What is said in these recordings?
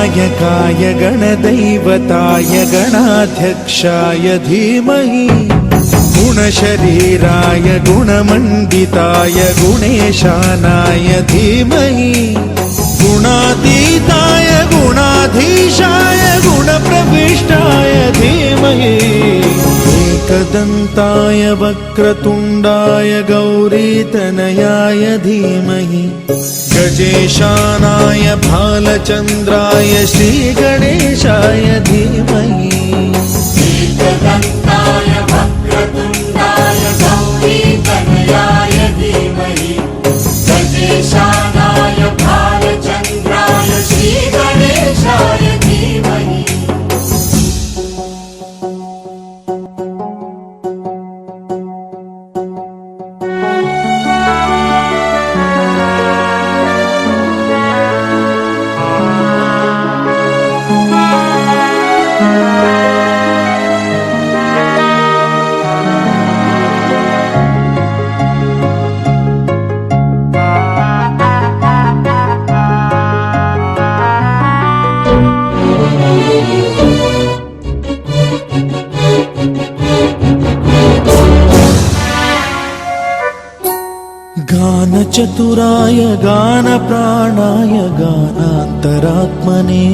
गणनायकाय गणदैवताय गणाध्यक्षाय धीमहि गुणशरीराय गुणमण्डिताय गुणेशानाय धीमहि गुणातीताय गुणाधीशाय गुणप्रविष्टाय धीमहि एकदन्ताय वक्रतुण्डाय गौरीतनयाय धीमहि गजेशानाय भालचन्द्राय श्रीगणेशाय धीमहि एकदन्ताय वक्रतुण्डाय गौरीतनयाय धीमहि गजेशानाय भालचन्द्राय श्रीगणेशाय धीमहि गानचतुराय गानप्राणाय गानान्तरात्मने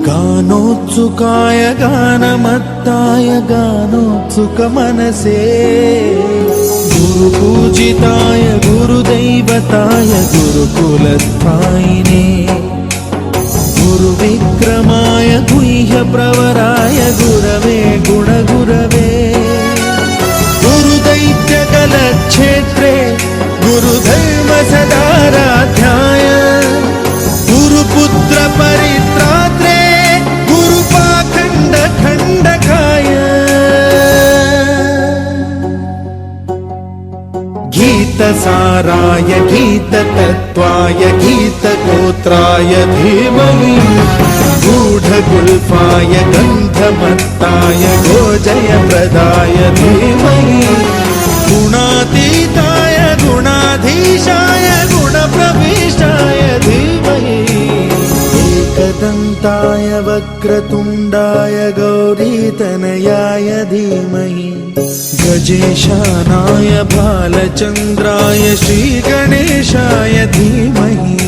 गानोत्सुकाय गानमत्ताय गानोत्सुकमनसे गुरुपूजिताय गुरुदैवताय गुरुकुलस्थायिने गुरुविक्रमाय गुह्यप्रवराय गुरवे गुणगुरवे गुरुदैत्यकलक्षेत्रे गुरुधर्मसदाराध्याय गुरुपुत्र परित्रात्रे गुरुपाखण्डखण्डकाय गीतसाराय गीततत्त्वाय गीतगोत्राय धीमहि गूढगुल्फाय गन्धमत्ताय गोजयप्रदाय धीमहि गुणातीताय गुणाधीशाय गुणप्रविष्टाय धीमहि एकदन्ताय वक्रतुण्डाय गौरीतनयाय धीमहि गजेशानाय भालचन्द्राय श्रीगणेशाय धीमहि